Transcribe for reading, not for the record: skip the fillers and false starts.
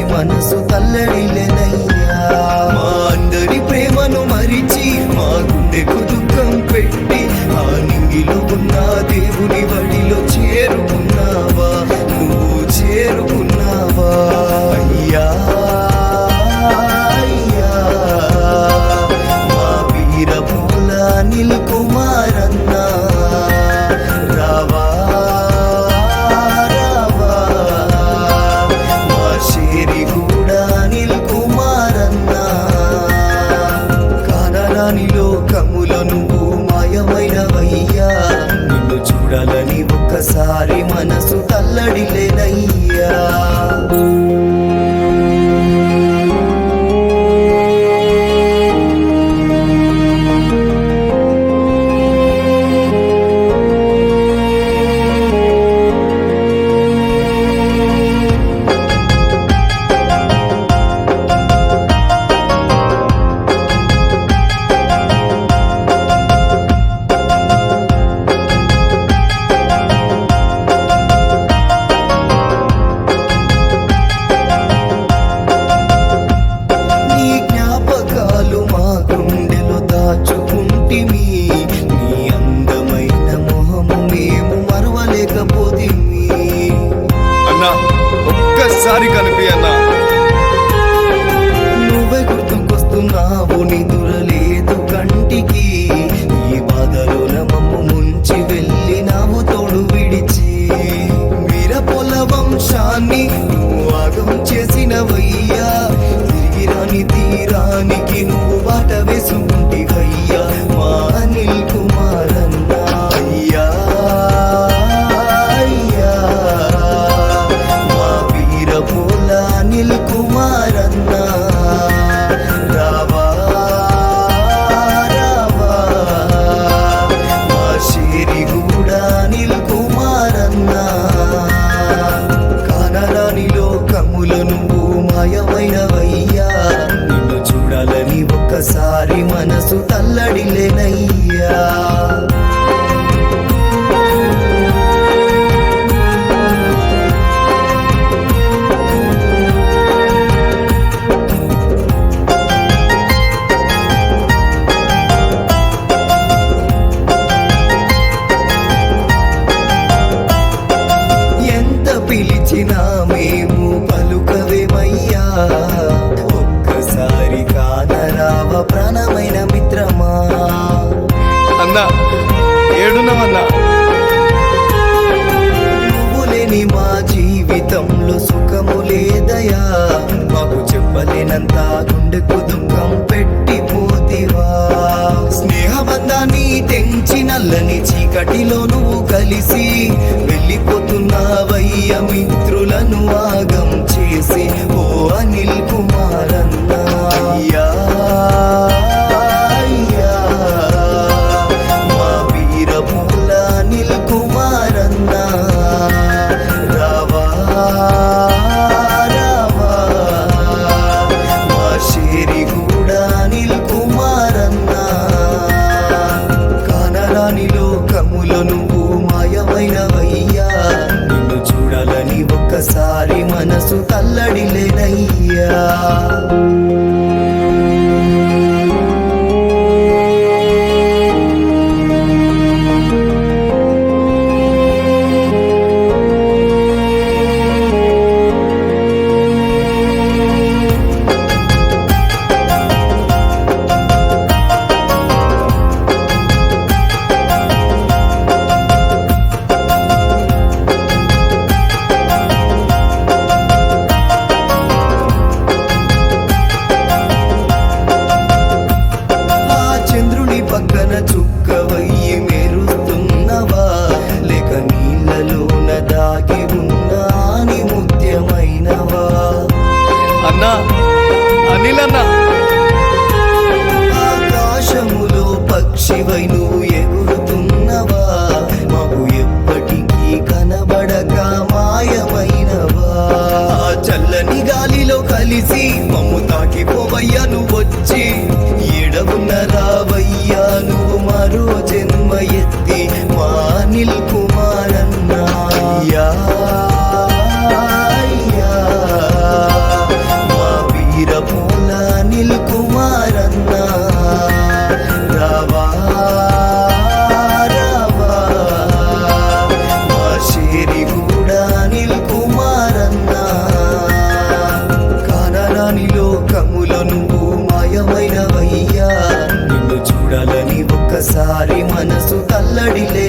మనసు తల్లడిల్లెనయ్యా. మా అందరి ప్రేమను మరిచి మా గుండెకు దుఃఖం పెట్టి ఆ నింగిలో ఉన్న దేవుని బడిలో చేరుకున్నావా, నువ్వు చేరుకున్నావా అయ్యా. మా వీరపోల అనిల్ కుమార్ అన్నా రావా రావా. మా షేరిగూడ అనిల్ కుమార్ అన్నా కానరాని లోకములో నువ్వు మాయమైనవయ్యా. నిన్ను చూడాలని ఒక్కసారి మనసు తల్లడిల్లెనయ్యా. నీ అందమైన మొహము మేము మరవలేకపోతిమి అన్నా. ఒక్కసారి కనిపి అన్నా. నువ్వే గుర్తుకొస్తున్నావు, నిదురలేదు కంటికి. ఈ బాధలోన మమ్ము ముంచి వెళ్ళినావు తోడు విడిచి. వీరపొల వంశాన్ని నువ్వు ఆగం చేసినవయ్యా. తిరిగి రాని తీరానికి నువ్వు బాట వేసుకుంటివయ్యా. మా అనిల్ కుమార్ అన్నా అయ్యా అయ్యా. మా వీరపోల అనిల్ కుమార్ అన్నా రావా రావా. మా షేరిగూడ అనిల్ కుమార్ అన్నా కానరాని లోకములో నువ్వు మాయమైనవయ్యా. నిన్ను చూడాలని ఒక్కసారి మనసు తల్లడిల్లెనయ్యా. ఎంత పిలిచినా మేము పలుకవేమయ్యా. ఒక్కసారి కానరావ ప్రాణమైన మిత్రమా. అన్నా ఏడున్నావన్నా. నువ్వు లేని మా జీవితంలో సుఖము లేదయా. మాకు చెప్పలేనంత గుండెకు దుఃఖం పెట్టిపోతివా. స్నేహబంధాన్ని తెంచి నల్లని చీకటిలో నువ్వు కలిసి వెళ్ళిపోతున్నావయ్య. మిత్రులను ఆగం చేసి ఓ అనిల్ కుమార్ అన్నా అయ్యా అయ్యా. మా వీరపోల అనిల్ కుమార్ అన్నా రావా రావా. మా షేరిగూడ అనిల్ కుమార్ అన్నా కానరాని లోకములో నువ్వు మాయమైనవయ్యా. నిన్ను చూడాలని ఒక్కసారి మనసు తల్లడిల్లెనయ్యా. పక్కన చుక్కవయ్యి మెరుస్తున్నవా, లేక నీళ్ళలోన దాగి ఉన్నాని ముత్యమైనవా. అన్నా అనిల్ అన్నా. ఆకాశములో పక్షివై నువ్వు ఎగురుతున్నవా, మాకు ఎప్పటికీ కనబడక మాయమైనవా. చల్లని గాలిలో కలిసి మమ్ము తాకిపోవయ్యా నువ్వొచ్చి. ఎడవున్న రావయ్యా నువ్వు మరో జన్మ ఎత్తి. మా అనిల్ కుమార్ అన్నా అయ్యా అయ్యా. ఒక్కసారి మనసు కల్లడిలే